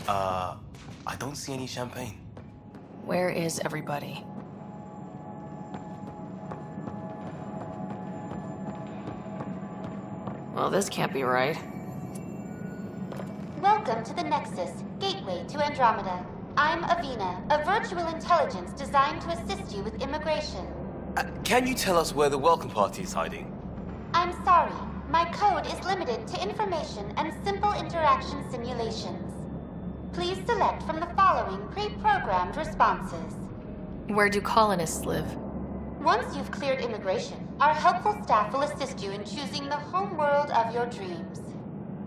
I don't see any champagne. Where is everybody? Well, this can't be right. Welcome to the Nexus, gateway to Andromeda. I'm Avina, a virtual intelligence designed to assist you with immigration. Can you tell us where the welcome party is hiding? I'm sorry, my code is limited to information and simple interaction simulations. Please select from the following pre-programmed responses. Where do colonists live? Once you've cleared immigration, our helpful staff will assist you in choosing the home world of your dreams.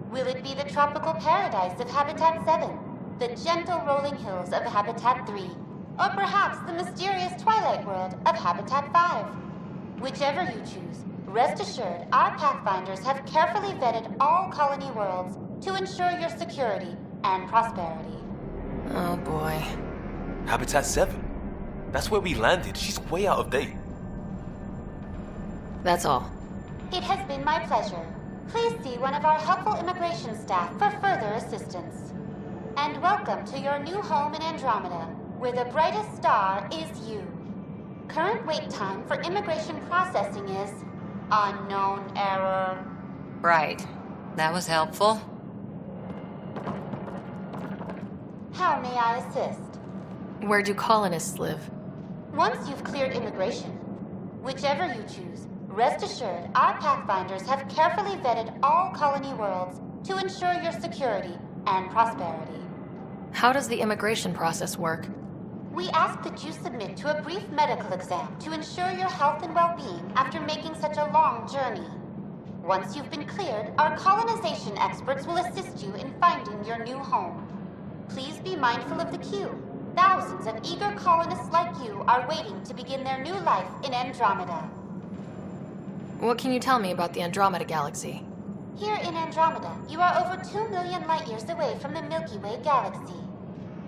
Will it be the tropical paradise of Habitat 7, the gentle rolling hills of Habitat 3, or perhaps the mysterious twilight world of Habitat 5? Whichever you choose, rest assured our Pathfinders have carefully vetted all colony worlds to ensure your security and prosperity. Oh boy. Habitat 7? That's where we landed. She's way out of date. That's all. It has been my pleasure. Please see one of our helpful immigration staff for further assistance. And welcome to your new home in Andromeda, where the brightest star is you. Current wait time for immigration processing is unknown error. Right. That was helpful. How may I assist? Where do colonists live? Once you've cleared immigration, whichever you choose, rest assured our Pathfinders have carefully vetted all colony worlds to ensure your security and prosperity. How does the immigration process work? We ask that you submit to a brief medical exam to ensure your health and well-being after making such a long journey. Once you've been cleared, our colonization experts will assist you in finding your new home. Please be mindful of the queue. Thousands of eager colonists like you are waiting to begin their new life in Andromeda. What can you tell me about the Andromeda Galaxy? Here in Andromeda, you are over 2 million light-years away from the Milky Way galaxy.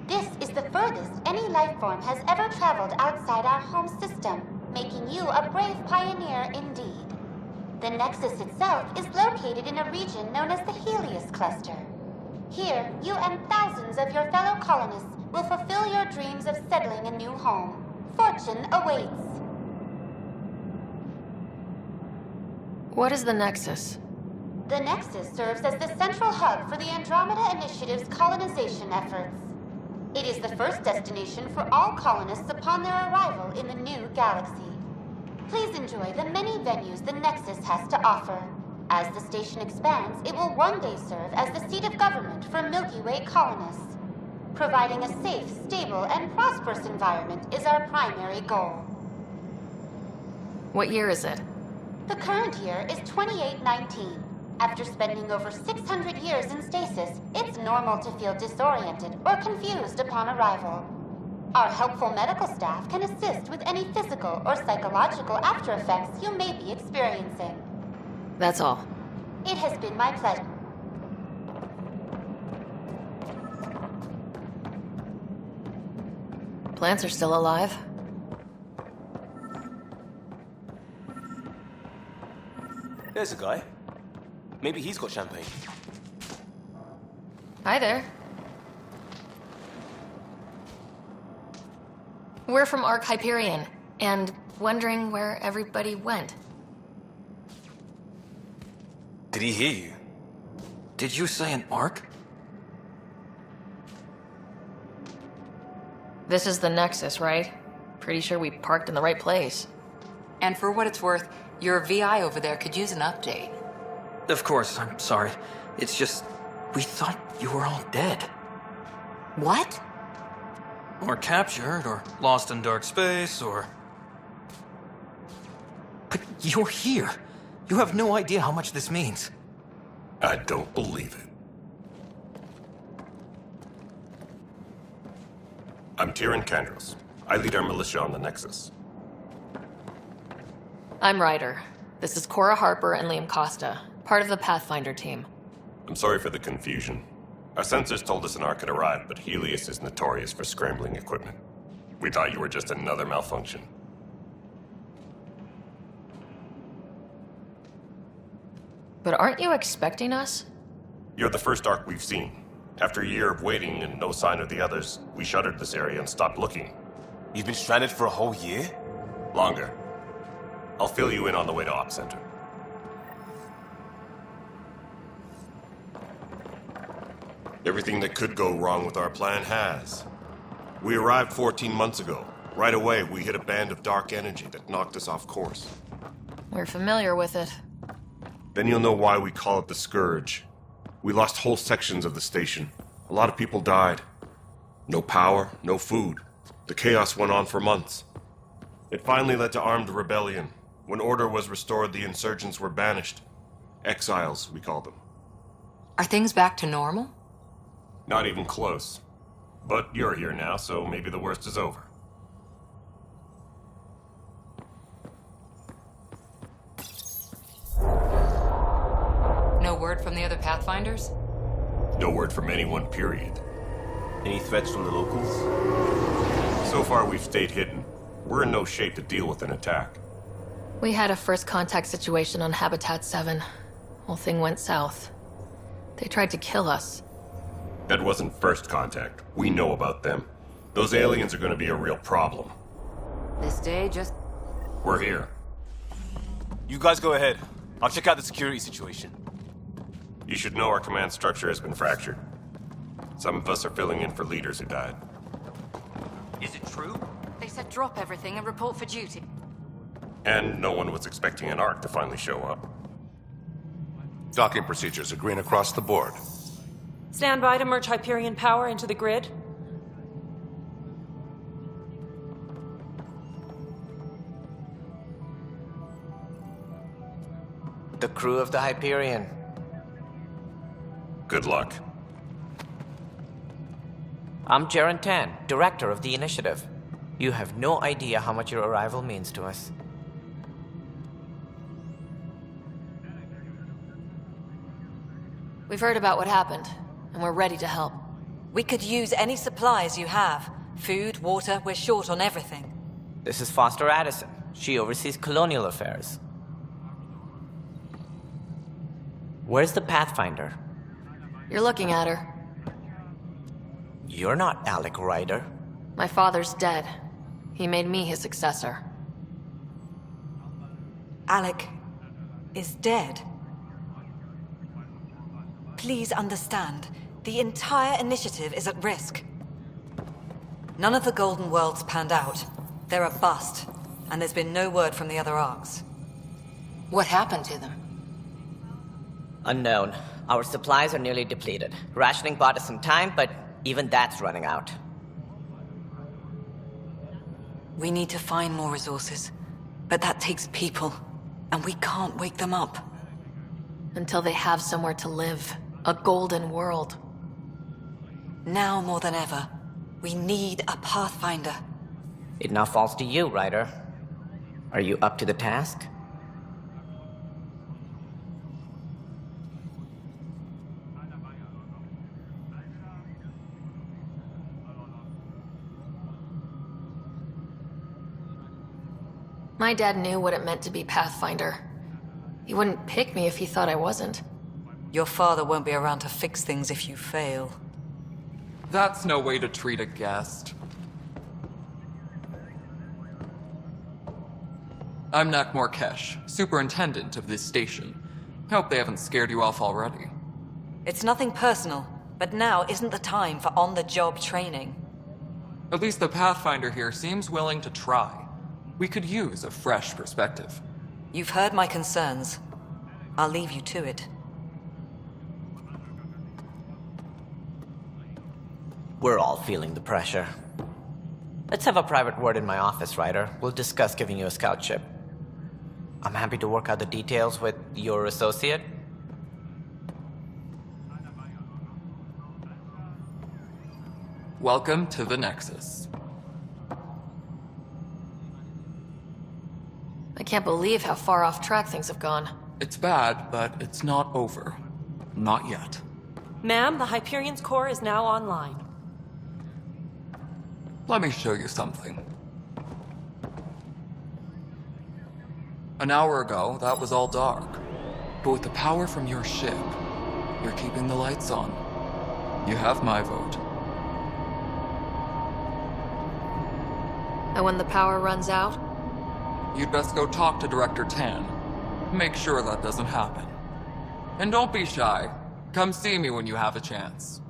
This is the furthest any life form has ever traveled outside our home system, making you a brave pioneer indeed. The Nexus itself is located in a region known as the Helios Cluster. Here, you and thousands of your fellow colonists will fulfill your dreams of settling a new home. Fortune awaits. What is the Nexus? The Nexus serves as the central hub for the Andromeda Initiative's colonization efforts. It is the first destination for all colonists upon their arrival in the new galaxy. Please enjoy the many venues the Nexus has to offer. As the station expands, it will one day serve as the seat of government for Milky Way colonists. Providing a safe, stable, and prosperous environment is our primary goal. What year is it? The current year is 2819. After spending over 600 years in stasis, it's normal to feel disoriented or confused upon arrival. Our helpful medical staff can assist with any physical or psychological after effects you may be experiencing. That's all. It has been my pleasure. Plants are still alive? There's a guy. Maybe he's got champagne. Hi there. We're from Ark Hyperion, and wondering where everybody went. Did he hear you? Did you say an arc? This is the Nexus, right? Pretty sure we parked in the right place. And for what it's worth, your VI over there could use an update. Of course, I'm sorry. It's just, we thought you were all dead. What? Or captured, or lost in dark space, or... But you're here. You have no idea how much this means. I don't believe it. I'm Tyrion Kandros. I lead our militia on the Nexus. I'm Ryder. This is Cora Harper and Liam Costa, part of the Pathfinder team. I'm sorry for the confusion. Our sensors told us an Ark had arrived, but Helios is notorious for scrambling equipment. We thought you were just another malfunction. But aren't you expecting us? You're the first Ark we've seen, After a year of waiting and no sign of the others, we shuttered this area and stopped looking. You've been stranded for a whole year? Longer. I'll fill you in on the way to Op Center. Everything that could go wrong with our plan has. We arrived 14 months ago. Right away, we hit a band of dark energy that knocked us off course. We're familiar with it. Then you'll know why we call it the Scourge. We lost whole sections of the station. A lot of people died. No power, no food. The chaos went on for months. It finally led to armed rebellion. When order was restored, the insurgents were banished. Exiles, we call them. Are things back to normal? Not even close. But you're here now, so maybe the worst is over. No word from the other Pathfinders? No word from anyone, period. Any threats from the locals? So far, we've stayed hidden. We're in no shape to deal with an attack. We had a first contact situation on Habitat 7. Whole thing went south. They tried to kill us. That wasn't first contact. We know about them. Those aliens are going to be a real problem. This day just... We're here. You guys go ahead. I'll check out the security situation. You should know our command structure has been fractured. Some of us are filling in for leaders who died. Is it true? They said drop everything and report for duty. And no one was expecting an Ark to finally show up. Docking procedures are green across the board. Stand by to merge Hyperion power into the grid. The crew of the Hyperion. Good luck. I'm Jaren Tan, director of the initiative. You have no idea how much your arrival means to us. We've heard about what happened, and we're ready to help. We could use any supplies you have. Food, water, we're short on everything. This is Foster Addison. She oversees colonial affairs. Where's the Pathfinder? You're looking at her. You're not Alec Ryder. My father's dead. He made me his successor. Alec is dead. Please understand, the entire initiative is at risk. None of the Golden Worlds panned out. They're a bust, and there's been no word from the other Arks. What happened to them? Unknown. Our supplies are nearly depleted. Rationing bought us some time, but even that's running out. We need to find more resources, but that takes people, and we can't wake them up. Until they have somewhere to live. A golden world. Now more than ever, we need a Pathfinder. It now falls to you, Ryder. Are you up to the task? My dad knew what it meant to be Pathfinder. He wouldn't pick me if he thought I wasn't. Your father won't be around to fix things if you fail. That's no way to treat a guest. I'm Nak Morkesh, superintendent of this station. Hope they haven't scared you off already. It's nothing personal, but now isn't the time for on-the-job training. At least the Pathfinder here seems willing to try. We could use a fresh perspective. You've heard my concerns. I'll leave you to it. We're all feeling the pressure. Let's have a private word in my office, Ryder. We'll discuss giving you a scout ship. I'm happy to work out the details with your associate. Welcome to the Nexus. I can't believe how far off track things have gone. It's bad, but it's not over. Not yet. Ma'am, the Hyperion's core is now online. Let me show you something. An hour ago, that was all dark. But with the power from your ship, you're keeping the lights on. You have my vote. And when the power runs out? You'd best go talk to Director Tan. Make sure that doesn't happen. And don't be shy. Come see me when you have a chance.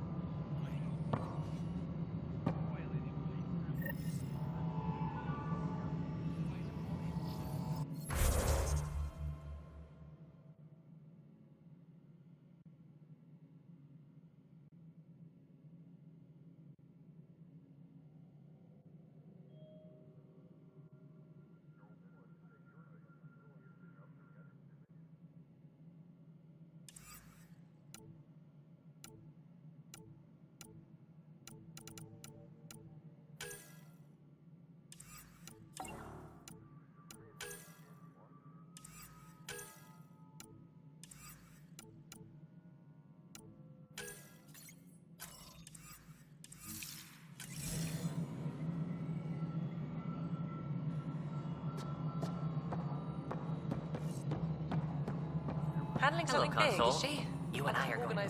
Handling something big, is she? You and I are going to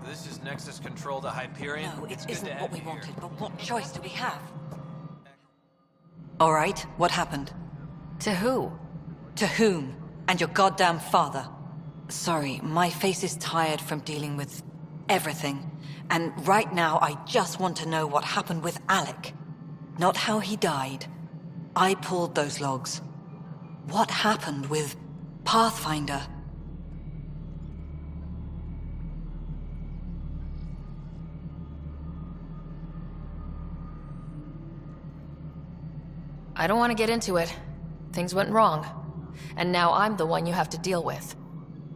This is Nexus Control to Hyperion. No, it It's good isn't to what have we you here. wanted, but what choice do we have? All right, what happened? To who? To whom? And your goddamn father. Sorry, my face is tired from dealing with everything. And right now, I just want to know what happened with Alec. Not how he died. I pulled those logs. What happened with Pathfinder? I don't want to get into it. Things went wrong. And now I'm the one you have to deal with.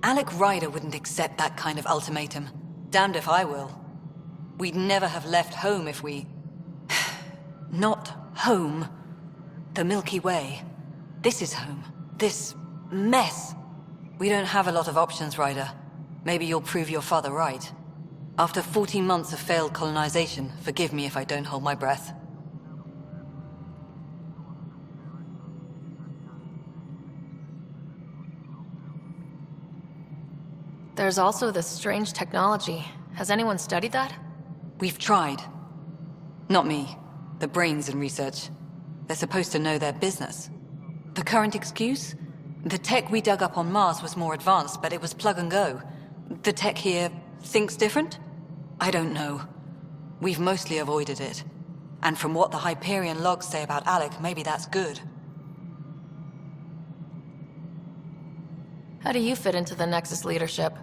Alec Ryder wouldn't accept that kind of ultimatum. Damned if I will. We'd never have left home if we... Not home. The Milky Way. This is home. This mess. We don't have a lot of options, Ryder. Maybe you'll prove your father right. After 14 months of failed colonization, forgive me if I don't hold my breath. There's also this strange technology. Has anyone studied that? We've tried. Not me. The brains in research. They're supposed to know their business. The current excuse? The tech we dug up on Mars was more advanced, but it was plug and go. The tech here thinks different? I don't know. We've mostly avoided it. And from what the Hyperion logs say about Alec, maybe that's good. How do you fit into the Nexus leadership?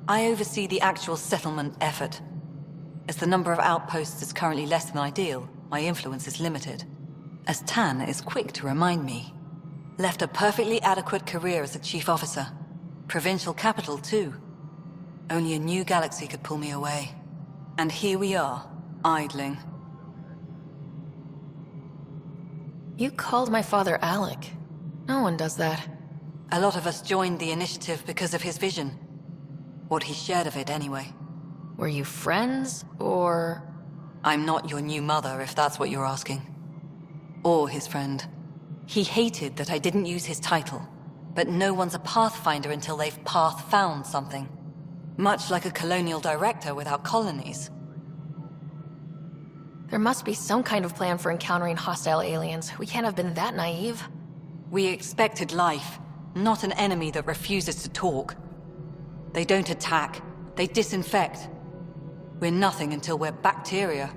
I oversee the actual settlement effort. As the number of outposts is currently less than ideal, my influence is limited. As Tan is quick to remind me. Left a perfectly adequate career as a chief officer. Provincial capital, too. Only a new galaxy could pull me away. And here we are, idling. You called my father Alec. No one does that. A lot of us joined the initiative because of his vision. What he shared of it, anyway. Were you friends, or...? I'm not your new mother, if that's what you're asking. Or his friend. He hated that I didn't use his title. But no one's a Pathfinder until they've path-found something. Much like a colonial director without colonies. There must be some kind of plan for encountering hostile aliens. We can't have been that naive. We expected life, not an enemy that refuses to talk. They don't attack, they disinfect. We're nothing until we're bacteria.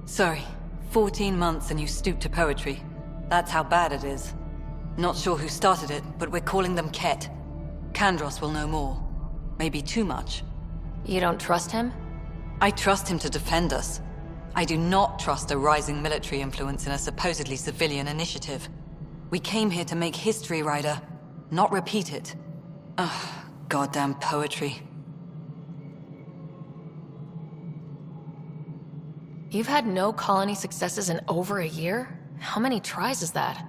Sorry, 14 months and you stoop to poetry. That's how bad it is. Not sure who started it, but we're calling them Ket. Kandros will know more. Maybe too much. You don't trust him? I trust him to defend us. I do not trust a rising military influence in a supposedly civilian initiative. We came here to make history, Ryder, not repeat it. Ugh, goddamn poetry. You've had no colony successes in over a year? How many tries is that?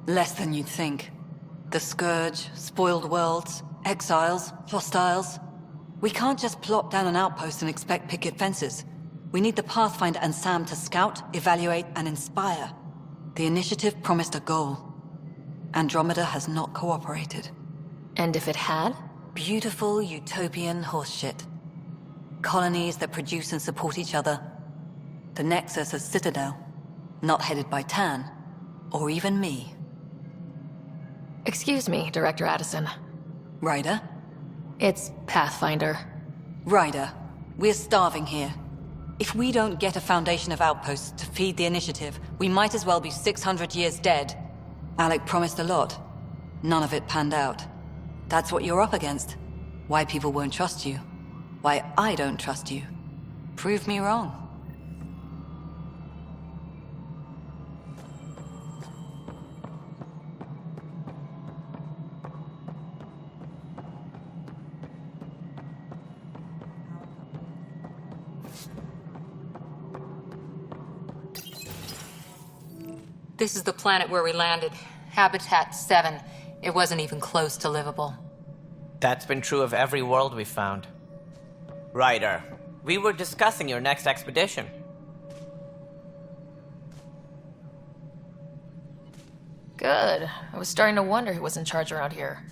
Less than you'd think. The Scourge, spoiled worlds, exiles, hostiles. We can't just plop down an outpost and expect picket fences. We need the Pathfinder and Sam to scout, evaluate, and inspire. The initiative promised a goal. Andromeda has not cooperated. And if it had? Beautiful utopian horseshit. Colonies that produce and support each other. The Nexus a citadel, not headed by Tan, or even me. Excuse me, Director Addison. Ryder? It's Pathfinder. Ryder, we're starving here. If we don't get a foundation of outposts to feed the initiative, we might as well be 600 years dead. Alec promised a lot. None of it panned out. That's what you're up against. Why people won't trust you. Why I don't trust you. Prove me wrong. This is the planet where we landed. Habitat 7. It wasn't even close to livable. That's been true of every world we've found. Ryder, we were discussing your next expedition. Good. I was starting to wonder who was in charge around here.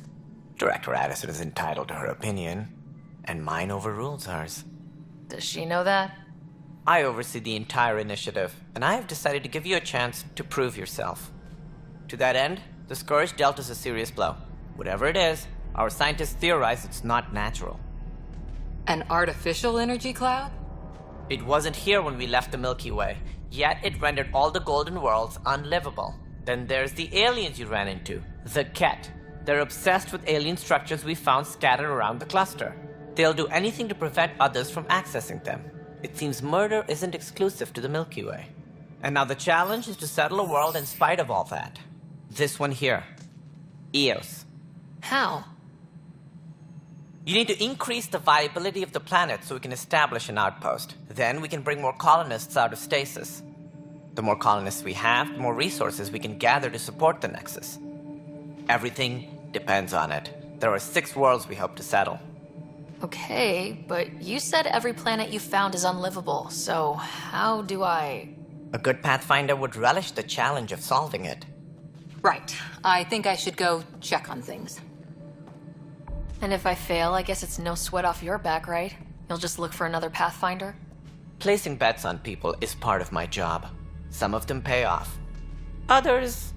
Director Addison is entitled to her opinion, and mine overrules hers. Does she know that? I oversee the entire initiative, and I have decided to give you a chance to prove yourself. To that end, the Scourge dealt us a serious blow. Whatever it is, our scientists theorize it's not natural. An artificial energy cloud? It wasn't here when we left the Milky Way, yet it rendered all the golden worlds unlivable. Then there's the aliens you ran into, the Ket. They're obsessed with alien structures we found scattered around the cluster. They'll do anything to prevent others from accessing them. It seems murder isn't exclusive to the Milky Way. And now the challenge is to settle a world in spite of all that. This one here. Eos. How? You need to increase the viability of the planet so we can establish an outpost. Then we can bring more colonists out of stasis. The more colonists we have, the more resources we can gather to support the Nexus. Everything depends on it. There are 6 worlds we hope to settle. Okay, but you said every planet you found is unlivable, so how do I... A good Pathfinder would relish the challenge of solving it. Right. I think I should go check on things. And if I fail, I guess it's no sweat off your back, right? You'll just look for another Pathfinder? Placing bets on people is part of my job. Some of them pay off. Others...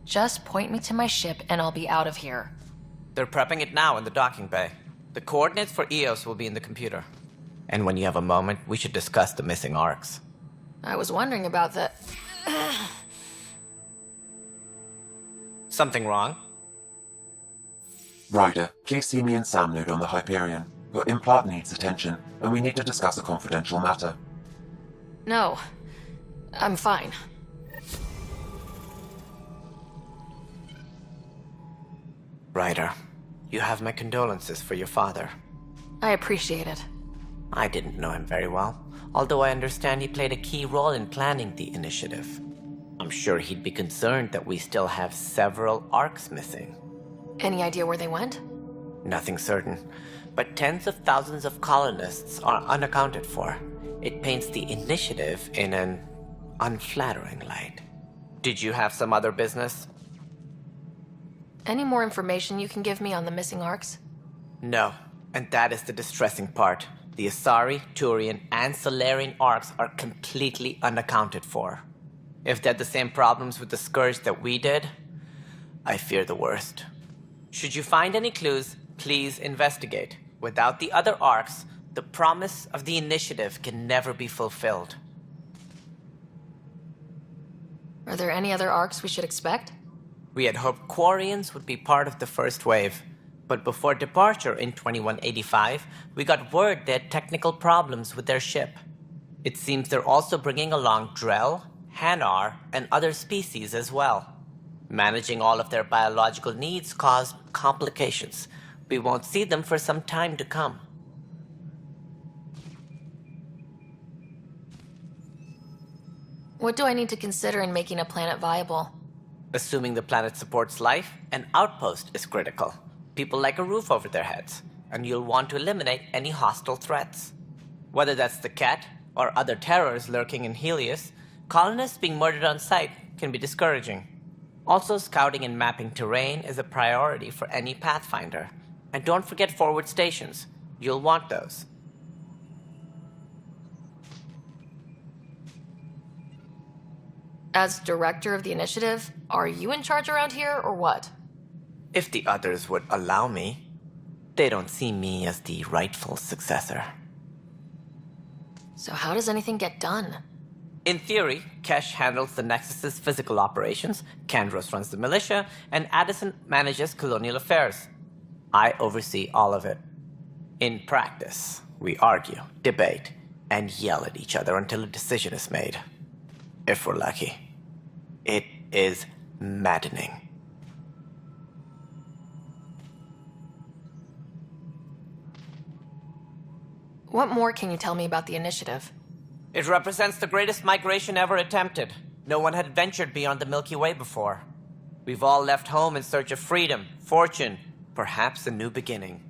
Just point me to my ship and I'll be out of here. They're prepping it now in the docking bay. The coordinates for Eos will be in the computer. And when you have a moment, we should discuss the missing arcs. I was wondering about that. Something wrong? Ryder, please see me and Sam node on the Hyperion. Your implant needs attention, and we need to discuss a confidential matter. No. I'm fine. Ryder, you have my condolences for your father. I appreciate it. I didn't know him very well, although I understand he played a key role in planning the initiative. I'm sure he'd be concerned that we still have several arcs missing. Any idea where they went? Nothing certain, but tens of thousands of colonists are unaccounted for. It paints the initiative in an unflattering light. Did you have some other business? Any more information you can give me on the missing arcs? No, and that is the distressing part. The Asari, Turian, and Solarian arcs are completely unaccounted for. If they had the same problems with the Scourge that we did, I fear the worst. Should you find any clues, please investigate. Without the other arcs, the promise of the initiative can never be fulfilled. Are there any other arcs we should expect? We had hoped Quarians would be part of the first wave, but before departure in 2185, we got word they had technical problems with their ship. It seems they're also bringing along Drell, Hanar, and other species as well. Managing all of their biological needs caused complications. We won't see them for some time to come. What do I need to consider in making a planet viable? Assuming the planet supports life, an outpost is critical. People like a roof over their heads, and you'll want to eliminate any hostile threats. Whether that's the Ket or other terrors lurking in Helios, Colonists being murdered on sight can be discouraging. Also, scouting and mapping terrain is a priority for any Pathfinder. And don't forget forward stations. You'll want those. As director of the initiative, are you in charge around here, or what? If the others would allow me. They don't see me as the rightful successor. So how does anything get done? In theory, Kesh handles the Nexus's physical operations, Kandros runs the militia, and Addison manages colonial affairs. I oversee all of it. In practice, we argue, debate, and yell at each other until a decision is made. If we're lucky. It is maddening. What more can you tell me about the initiative? It represents the greatest migration ever attempted. No one had ventured beyond the Milky Way before. We've all left home in search of freedom, fortune, perhaps a new beginning.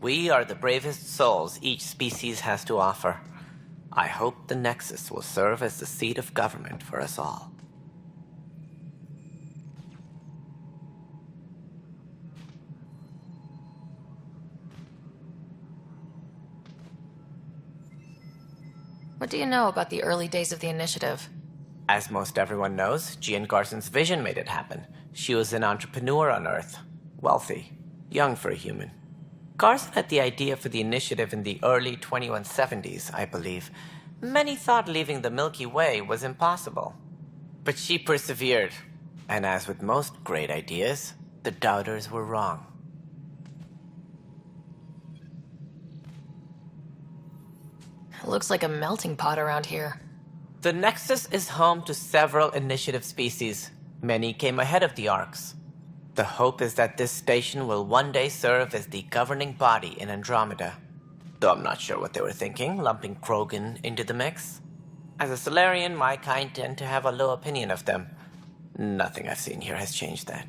We are the bravest souls each species has to offer. I hope the Nexus will serve as the seat of government for us all. What do you know about the early days of the initiative? As most everyone knows, Jean Garson's vision made it happen. She was an entrepreneur on Earth. Wealthy. Young for a human. Garson had the idea for the initiative in the early 2170s, I believe. Many thought leaving the Milky Way was impossible. But she persevered. And as with most great ideas, the doubters were wrong. It looks like a melting pot around here. The Nexus is home to several initiative species. Many came ahead of the Arks. The hope is that this station will one day serve as the governing body in Andromeda. Though I'm not sure what they were thinking, lumping Krogan into the mix. As a Solarian, my kind tend to have a low opinion of them. Nothing I've seen here has changed that.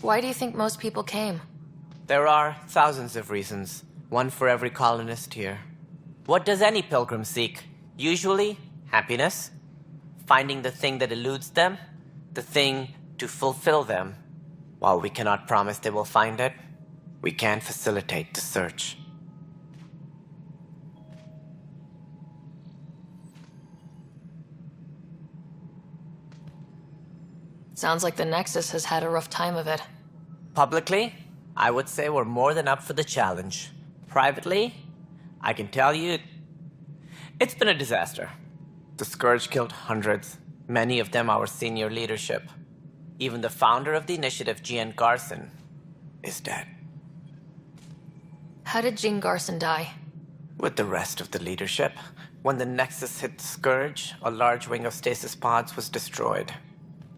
Why do you think most people came? There are thousands of reasons, one for every colonist here. What does any pilgrim seek? Usually, happiness. Finding the thing that eludes them, the thing to fulfill them. While we cannot promise they will find it, we can facilitate the search. Sounds like the Nexus has had a rough time of it. Publicly, I would say we're more than up for the challenge. Privately, I can tell you, it's been a disaster. The Scourge killed hundreds, many of them our senior leadership. Even the founder of the initiative, Jean Garson, is dead. How did Jean Garson die? With the rest of the leadership, when the Nexus hit the Scourge, a large wing of stasis pods was destroyed.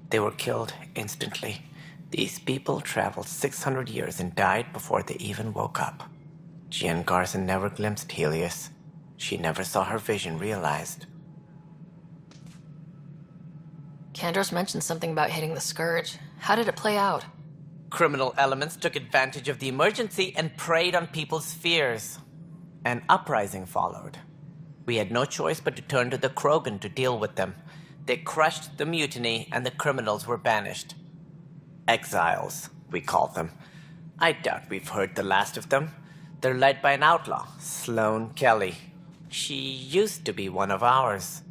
They were killed instantly. These people traveled 600 years and died before they even woke up. Jean Garson never glimpsed Helios. She never saw her vision realized. Kandros mentioned something about hitting the Scourge. How did it play out? Criminal elements took advantage of the emergency and preyed on people's fears. An uprising followed. We had no choice but to turn to the Krogan to deal with them. They crushed the mutiny and the criminals were banished. Exiles, we called them. I doubt we've heard the last of them. They're led by an outlaw, Sloane Kelly. She used to be one of ours.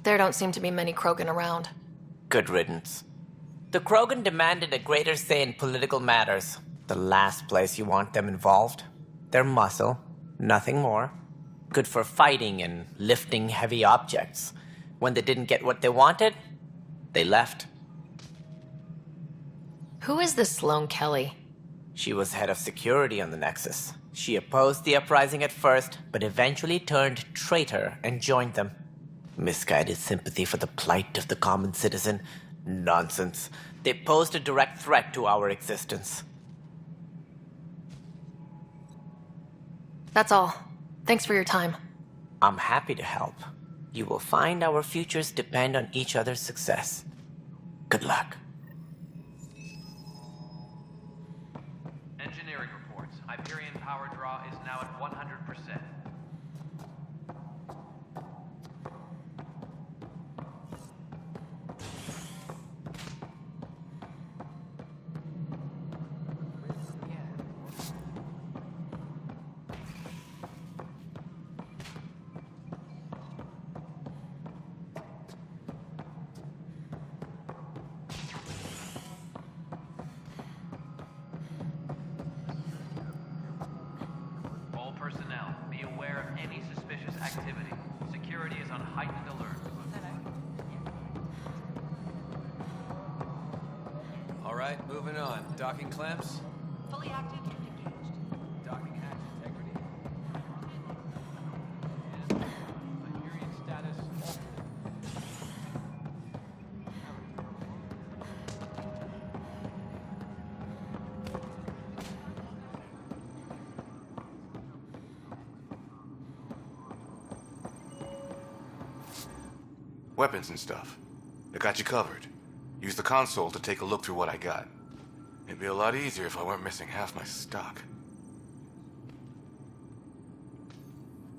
There don't seem to be many Krogan around. Good riddance. The Krogan demanded a greater say in political matters. The last place you want them involved. They're muscle, nothing more. Good for fighting and lifting heavy objects. When they didn't get what they wanted, they left. Who is this Sloane Kelly? She was head of security on the Nexus. She opposed the uprising at first, but eventually turned traitor and joined them. Misguided sympathy for the plight of the common citizen? Nonsense. They posed a direct threat to our existence. That's all. Thanks for your time. I'm happy to help. You will find our futures depend on each other's success. Good luck. Engineering reports. Hyperion power draw is now at 100%. All personnel, be aware of any suspicious activity. Security is on heightened alert. All right, moving on. Docking clamps. Fully active and engaged. Docking hatch integrity. And Hyperion status altered. Weapons and stuff. I got you covered. Use the console to take a look through what I got. It'd be a lot easier if I weren't missing half my stock.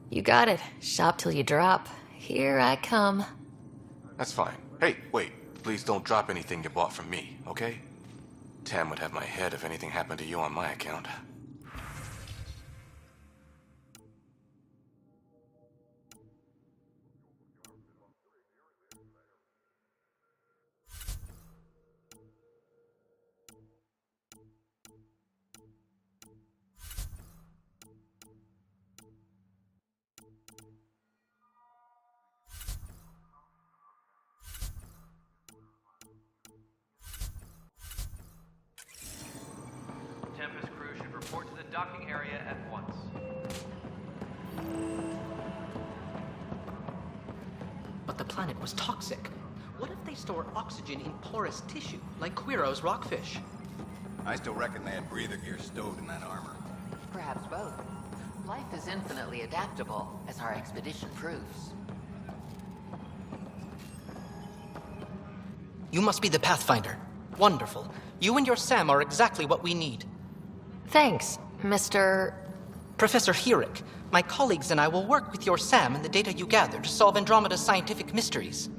You got it. Shop till you drop. Here I come. That's fine. Hey, wait. Please don't drop anything you bought from me, okay? Tam would have my head if anything happened to you on my account. Tempest crew should report to the docking area at once. But the planet was toxic. What if they store oxygen in porous tissue, like Quiro's rockfish? I still reckon they had breather gear stowed in that armor. Perhaps both. Life is infinitely adaptable, as our expedition proves. You must be the Pathfinder. Wonderful. You and your Sam are exactly what we need. Thanks, Mr. Professor Herrick, my colleagues and I will work with your Sam and the data you gather to solve Andromeda's scientific mysteries.